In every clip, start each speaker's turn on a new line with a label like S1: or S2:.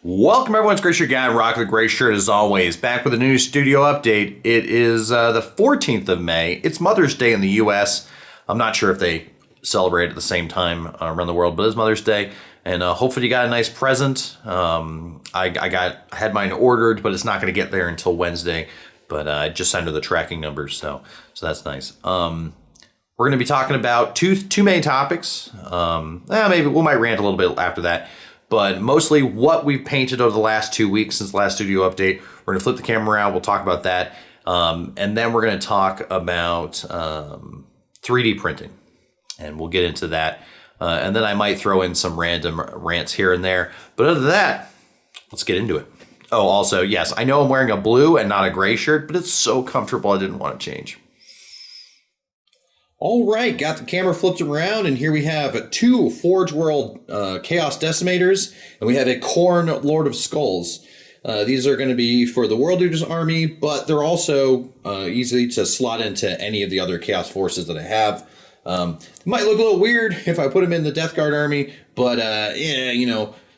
S1: Welcome everyone, it's Gray Shirt Guy, Rock the Gray Shirt as always. Back with a new studio update. It is the 14th of May. It's Mother's Day in the US. I'm not sure if they celebrate at the same time around the world, but it's Mother's Day. And hopefully you got a nice present. I had mine ordered, but it's not going to get there until Wednesday. But I just signed to the tracking numbers, so that's nice. We're going to be talking about two main topics. Maybe we might rant a little bit after that. But mostly what we've painted over the last 2 weeks since the last studio update. We're going to flip the camera around. We'll talk about that. And then we're going to talk about 3D printing. And we'll get into that. And then I might throw in some random rants here and there. But other than that, let's get into it. Oh, also, yes, I know I'm wearing a blue and not a gray shirt, but it's so comfortable I didn't want to change. All right, got the camera flipped around, and here we have two Forge World Chaos Decimators, and we have a Khorne Lord of Skulls. These are going to be for the World Eaters army, but they're also easy to slot into any of the other Chaos forces that I have. It might look a little weird if I put them in the Death Guard army, but I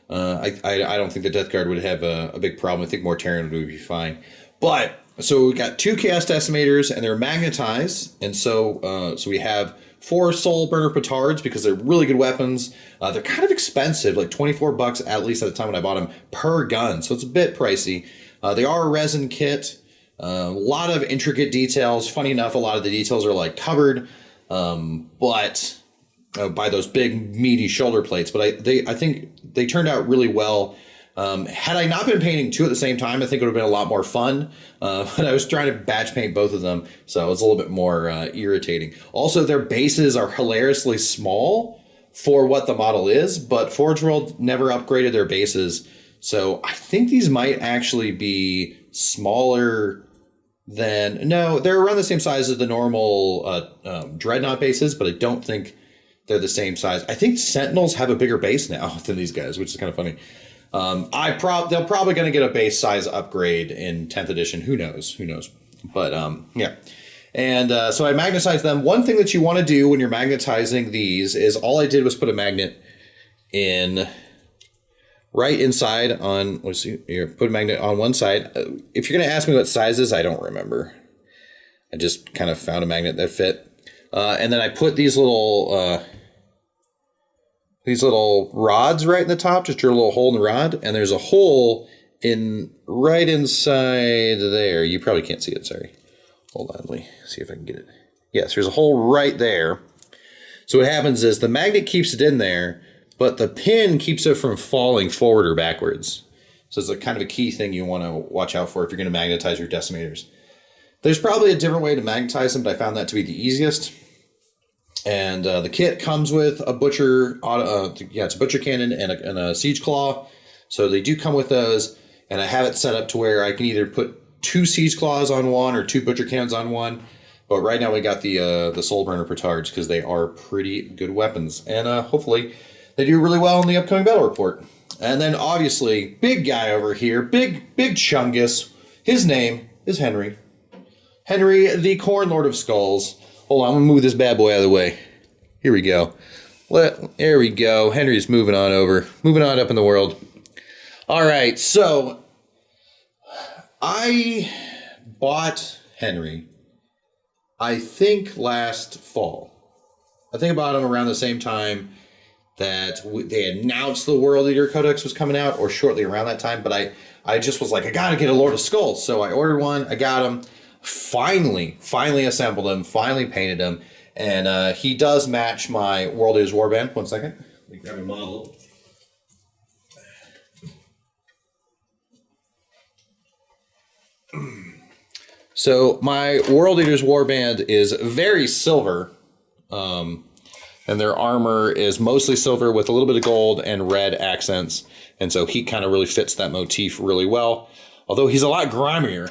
S1: don't think the Death Guard would have a big problem. I think Mortarion would be fine. But so we got two Chaos Decimators, and they're magnetized, and so we have 4 Soul Burner Petards because they're really good weapons. They're kind of expensive, like $24 at least at the time when I bought them per gun, so it's a bit pricey. They are a resin kit. A lot of intricate details. Funny enough, a lot of the details are like covered, but by those big meaty shoulder plates. But I think they turned out really well. Had I not been painting two at the same time, I think it would have been a lot more fun. But I was trying to batch paint both of them, so it was a little bit more irritating. Also, their bases are hilariously small for what the model is, but Forge World never upgraded their bases. So I think these might actually be smaller than... No, they're around the same size as the normal Dreadnought bases, but I don't think they're the same size. I think Sentinels have a bigger base now than these guys, which is kind of funny. They're probably going to get a base size upgrade in 10th edition. Who knows? But, yeah. And, so I magnetized them. One thing that you want to do when you're magnetizing these is all I did was put a magnet in right inside on, let's see here, put a magnet on one side. If you're going to ask me what sizes, I don't remember. I just kind of found a magnet that fit. And then I put these little rods right in the top, just drill a little hole in the rod, and there's a hole right inside there. You probably can't see it, sorry. Hold on, let me see if I can get it. Yes, there's a hole right there. So what happens is the magnet keeps it in there, but the pin keeps it from falling forward or backwards. So it's a kind of a key thing you want to watch out for if you're going to magnetize your decimators. There's probably a different way to magnetize them, but I found that to be the easiest. And the kit comes with a butcher, it's a butcher cannon and a siege claw. So they do come with those, and I have it set up to where I can either put 2 siege claws on one or 2 butcher cannons on one. But right now we got the Soul Burner Petards because they are pretty good weapons, and hopefully they do really well in the upcoming battle report. And then obviously, big guy over here, big Chungus. His name is Henry. Henry, the Khorne Lord of Skulls. Hold on, I'm going to move this bad boy out of the way. Here we go. There we go. Henry's moving on over. Moving on up in the world. All right, so I bought Henry, I think, last fall. I think I bought him around the same time that they announced the World Eater Codex was coming out, or shortly around that time. But I just was like, I got to get a Lord of Skulls. So I ordered one. I got him. Finally assembled him, finally painted him, and he does match my World Eaters Warband. 1 second. Let me grab a model. So my World Eaters Warband is very silver, and their armor is mostly silver with a little bit of gold and red accents, and so he kind of really fits that motif really well, although he's a lot grimier.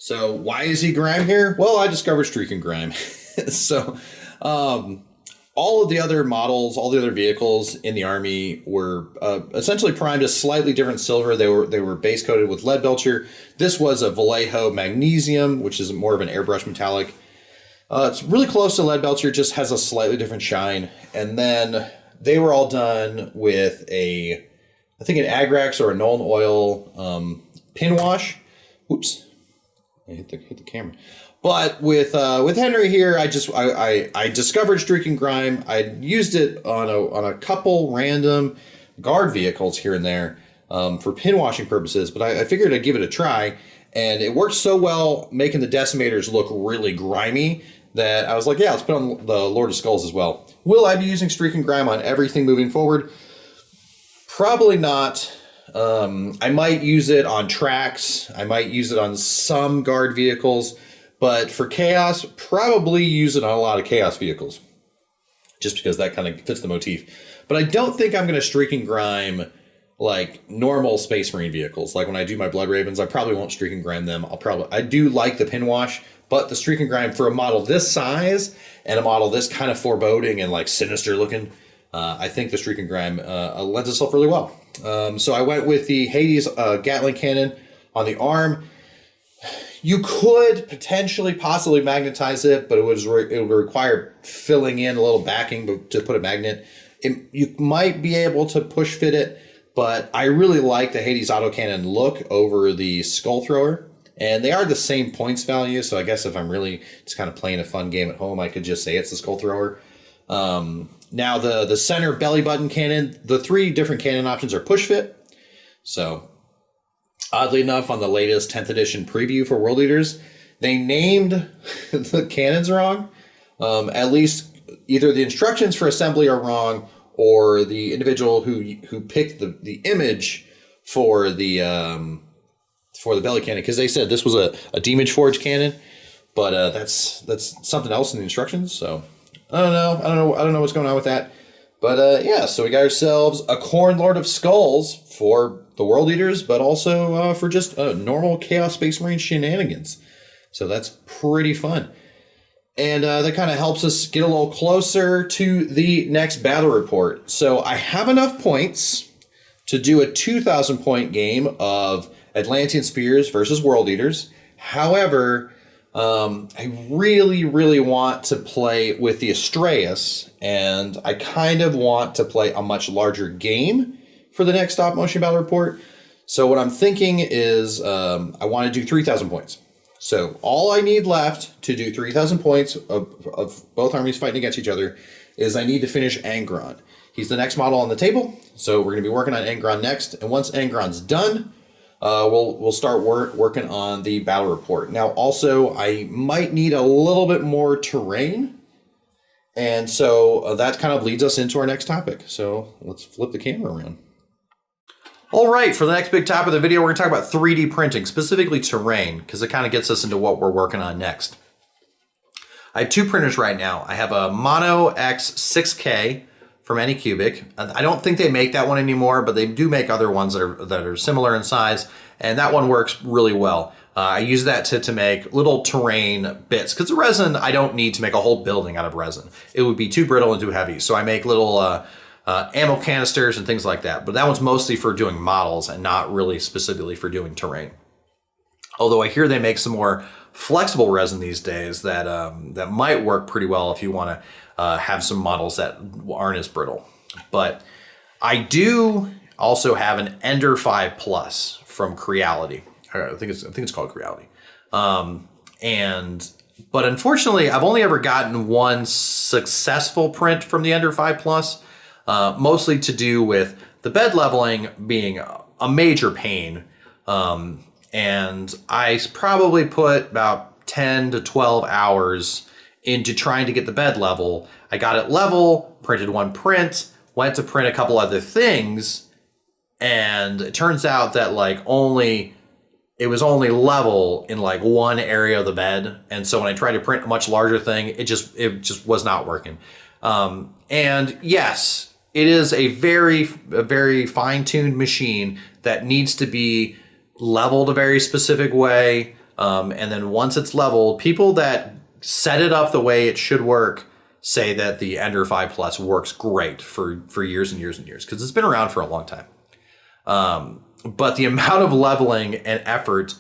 S1: So why is he grime here? Well, I discovered Streak and Grime. So all of the other models, all the other vehicles in the army were essentially primed a slightly different silver. They were base coated with lead belcher. This was a Vallejo magnesium, which is more of an airbrush metallic. It's really close to Leadbelcher, just has a slightly different shine. And then they were all done with I think an Agrax or a Nuln Oil pin wash. Oops, I hit the camera. But with Henry here, I discovered Streak and Grime. I used it on a couple random guard vehicles here and there for pin washing purposes. But I figured I'd give it a try, and it worked so well, making the Decimators look really grimy, that I was like, yeah, let's put on the Lord of Skulls as well. Will I be using Streak and Grime on everything moving forward? Probably not. I might use it on tracks. I might use it on some guard vehicles. But for Chaos, probably use it on a lot of Chaos vehicles. Just because that kind of fits the motif. But I don't think I'm going to Streak and Grime like normal Space Marine vehicles. Like when I do my Blood Ravens, I probably won't Streak and Grime them. I do like the pin wash, but the Streak and Grime for a model this size and a model this kind of foreboding and like sinister looking, I think the Streak and Grime lends itself really well. So I went with the Hades Gatling cannon on the arm. You could possibly magnetize it, but it would require filling in a little backing to put a magnet. You might be able to push fit it, but I really like the Hades autocannon look over the Skull Thrower. And they are the same points value, so I guess if I'm really just kind of playing a fun game at home, I could just say it's the Skull Thrower. Now the center belly button cannon, the 3 different cannon options are push fit. So oddly enough, on the latest 10th edition preview for World Eaters, they named the cannons wrong. At least either the instructions for assembly are wrong, or the individual who picked the image for the belly cannon, because they said this was a Demon Forge cannon, but that's something else in the instructions. So I don't know what's going on with that. But yeah, so we got ourselves a Khorne Lord of Skulls for the World Eaters, but also for just normal Chaos Space Marine shenanigans. So that's pretty fun. And that kind of helps us get a little closer to the next battle report. So I have enough points to do a 2,000 point game of Atlantean Spears versus World Eaters. However, I really, really want to play with the Astraeus, and I kind of want to play a much larger game for the next stop motion battle report. So what I'm thinking is I want to do 3,000 points. So all I need left to do 3,000 points of both armies fighting against each other is I need to finish Angron. He's the next model on the table, so we're going to be working on Angron next. And once Angron's done, we'll start working on the battle report. Now, also, I might need a little bit more terrain, and so that kind of leads us into our next topic. So let's flip the camera around. All right, for the next big topic of the video, we're going to talk about 3D printing, specifically terrain, because it kind of gets us into what we're working on next. I have 2 printers right now. I have a Mono X6K from Anycubic. I don't think they make that one anymore, but they do make other ones that are similar in size, and that one works really well. I use that to make little terrain bits, because the resin, I don't need to make a whole building out of resin. It would be too brittle and too heavy, so I make little ammo canisters and things like that. But that one's mostly for doing models and not really specifically for doing terrain. Although I hear they make some more flexible resin these days that that might work pretty well if you want to have some models that aren't as brittle. But I do also have an Ender 5 Plus from Creality. I think it's called Creality. But unfortunately, I've only ever gotten one successful print from the Ender 5 Plus, mostly to do with the bed leveling being a major pain. And I probably put about 10 to 12 hours into trying to get the bed level. I got it level, printed one print, went to print a couple other things, and it turns out that it was only level in like one area of the bed. And so when I tried to print a much larger thing, it just was not working. And yes, it is a very fine-tuned machine that needs to be leveled a very specific way. And then once it's leveled, people that set it up the way it should work say that the Ender 5 Plus works great for years and years and years, because it's been around for a long time. But the amount of leveling and effort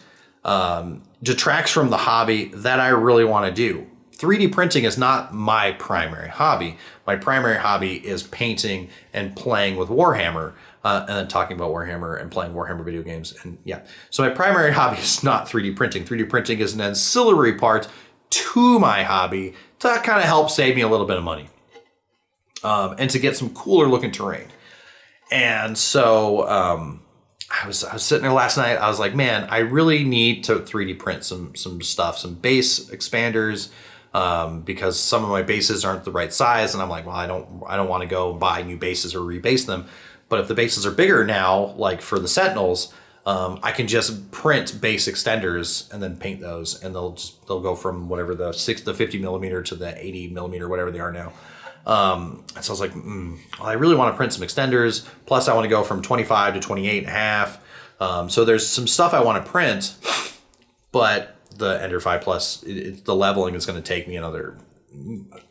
S1: detracts from the hobby that I really want to do. 3D printing is not my primary hobby. My primary hobby is painting and playing with Warhammer, and then talking about Warhammer and playing Warhammer video games. And yeah, so my primary hobby is not 3D printing. 3D printing is an ancillary part to my hobby to kind of help save me a little bit of money, and to get some cooler looking terrain. And so I was sitting there last night. I was like, man, I really need to 3D print some stuff, some base expanders, because some of my bases aren't the right size. And I'm like, well, I don't want to go buy new bases or rebase them. But if the bases are bigger now, like for the Sentinels, I can just print base extenders and then paint those, and they'll go from whatever the 50 millimeter to the 80 millimeter, whatever they are now. And so I was like, well, I really want to print some extenders. Plus I want to go from 25 to 28 and a half. So there's some stuff I want to print, but the Ender 5 Plus, the leveling is going to take me another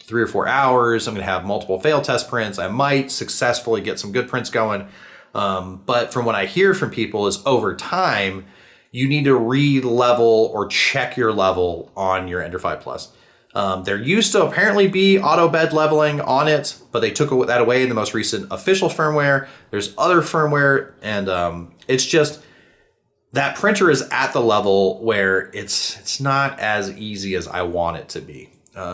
S1: 3 or 4 hours. I'm going to have multiple fail test prints. I might successfully get some good prints going. But from what I hear from people is over time, you need to re-level or check your level on your Ender 5 Plus. There used to apparently be auto bed leveling on it, but they took that away in the most recent official firmware. There's other firmware, and it's just that printer is at the level where it's not as easy as I want it to be.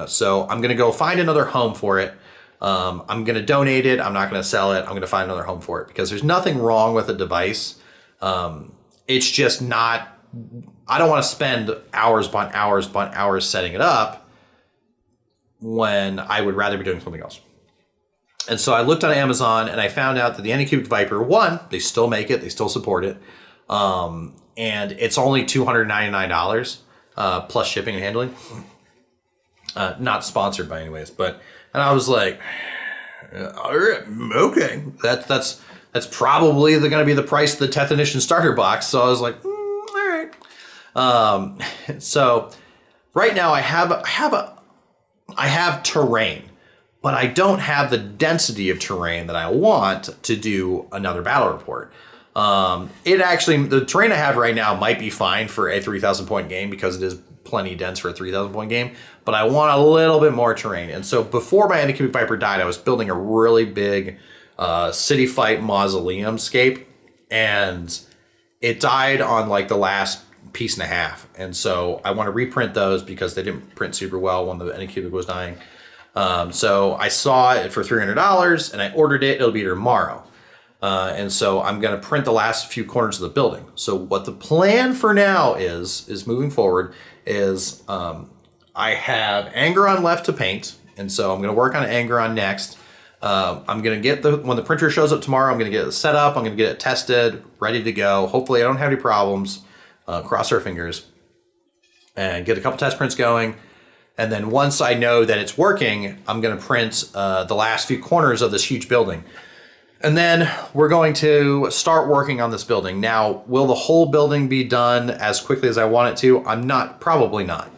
S1: So I'm going to go find another home for it. I'm going to donate it. I'm not going to sell it. I'm going to find another home for it because there's nothing wrong with the device. It's just not, I don't want to spend hours upon hours upon hours setting it up when I would rather be doing something else. And so I looked on Amazon and I found out that the Anycubic Viper 1, they still make it, they still support it. And it's only $299 plus shipping and handling. Not sponsored by anyways, and I was like, all right, okay, that's probably going to be the price of the 10th edition starter box. So I was like, all right. So right now I have terrain, but I don't have the density of terrain that I want to do another battle report. The terrain I have right now might be fine for a 3,000 point game because it is plenty dense for a 3,000 point game, but I want a little bit more terrain. And so before my Anycubic Viper died, I was building a really big city fight mausoleum scape, and it died on like the last piece and a half. And so I want to reprint those because they didn't print super well when the Anycubic was dying. So I saw it for $300 and I ordered it. It'll be here tomorrow. And so I'm going to print the last few corners of the building. So what the plan for now is moving forward is I have Angeron left to paint. And so I'm going to work on Angeron next. I'm going to get when the printer shows up tomorrow, I'm going to get it set up. I'm going to get it tested, ready to go. Hopefully I don't have any problems. Cross our fingers and get a couple test prints going. And then once I know that it's working, I'm going to print the last few corners of this huge building. And then we're going to start working on this building. Now, will the whole building be done as quickly as I want it to? Probably not.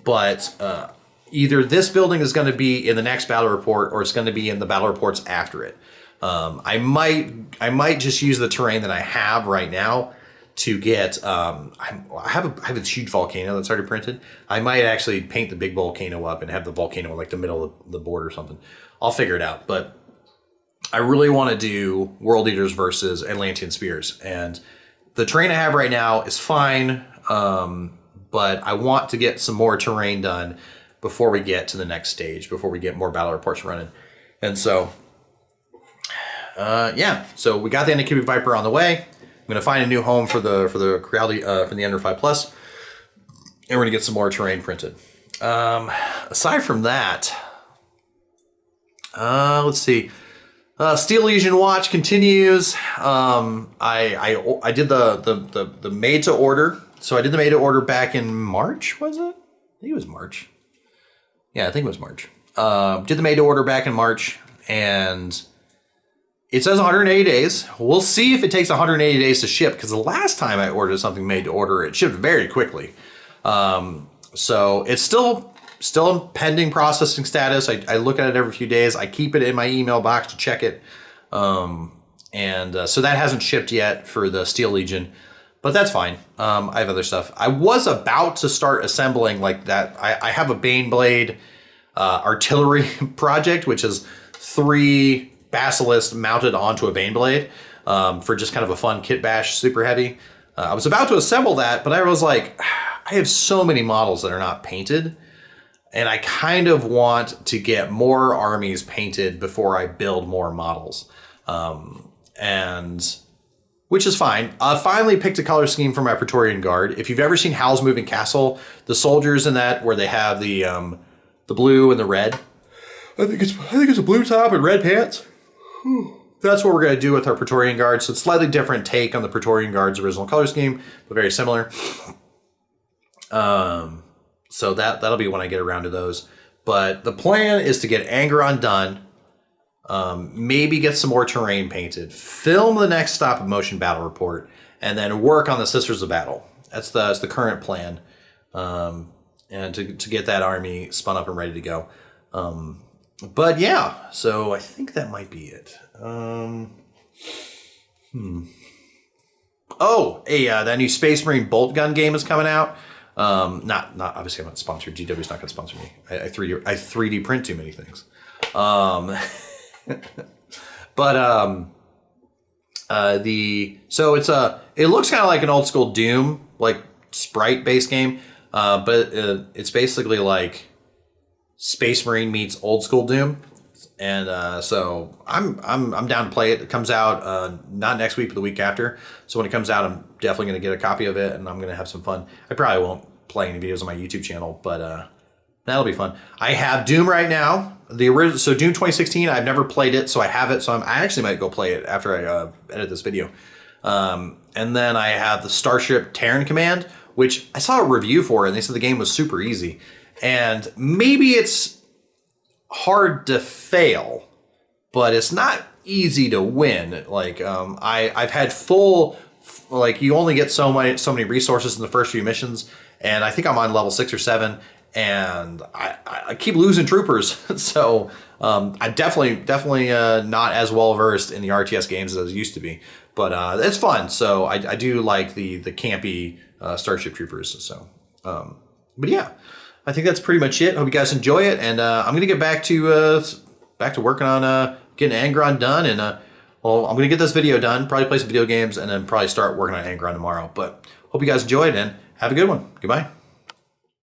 S1: But either this building is going to be in the next battle report or it's going to be in the battle reports after it. I might just use the terrain that I have right now to get, I have a huge volcano that's already printed. I might actually paint the big volcano up and have the volcano in like the middle of the board or something. I'll figure it out. But I really want to do World Eaters versus Atlantean Spears. And the terrain I have right now is fine, but I want to get some more terrain done before we get to the next stage, before we get more battle reports running. And so, so we got the Anycubic Viper on the way. I'm going to find a new home for the Ender 5 Plus, and we're going to get some more terrain printed. Aside from that, let's see. Steel Legion watch continues. I did the made to order. So I did the made to order back in March, was it? I think it was March. Yeah, I think it was March. Did the made to order back in March, and it says 180 days. We'll see if it takes 180 days to ship, because the last time I ordered something made to order, it shipped very quickly. So it's still in pending processing status. I look at it every few days. I keep it in my email box to check it. So that hasn't shipped yet for the Steel Legion. But that's fine. I have other stuff. I was about to start assembling like that. I have a Baneblade artillery project, which is 3 Basilisk mounted onto a Baneblade for just kind of a fun kit bash, super heavy. I was about to assemble that, but I was like, I have so many models that are not painted, and I kind of want to get more armies painted before I build more models. And which is fine. I finally picked a color scheme for my Praetorian Guard. If you've ever seen Howl's Moving Castle, the soldiers in that where they have the blue and the red. I think it's a blue top and red pants. That's what we're going to do with our Praetorian Guard. So it's a slightly different take on the Praetorian Guard's original color scheme, but very similar. So that'll be when I get around to those. But the plan is to get Angeron done, maybe get some more terrain painted, film the next stop of motion battle report, and then work on the Sisters of Battle. That's the current plan, and to get that army spun up and ready to go. But yeah, so I think that might be it. Oh, that new Space Marine bolt gun game is coming out. Not obviously I'm not sponsored. GW's not going to sponsor me. I 3D print too many things. But it looks kind of like an old school Doom, like sprite based game. But it's basically like Space Marine meets old school Doom. And so I'm down to play it. It comes out not next week, but the week after. So when it comes out, I'm definitely going to get a copy of it, and I'm going to have some fun. I probably won't play any videos on my YouTube channel, but that'll be fun. I have Doom right now. The original, so Doom 2016. I've never played it, so I have it. So I actually might go play it after I edit this video. And then I have the Starship Terran Command, which I saw a review for it, and they said the game was super easy. And maybe it's hard to fail, but it's not easy to win. Like I've had full, like you only get so many resources in the first few missions, and I think I'm on level 6 or 7, and I keep losing troopers. So I definitely not as well versed in the RTS games as I used to be, but it's fun. So I do like the campy Starship Troopers. So but yeah, I think that's pretty much it. Hope you guys enjoy it, and I'm gonna get back to working on getting Angeron done, and well, I'm gonna get this video done, probably play some video games, and then probably start working on Angeron tomorrow. But hope you guys enjoyed, and have a good one. Goodbye.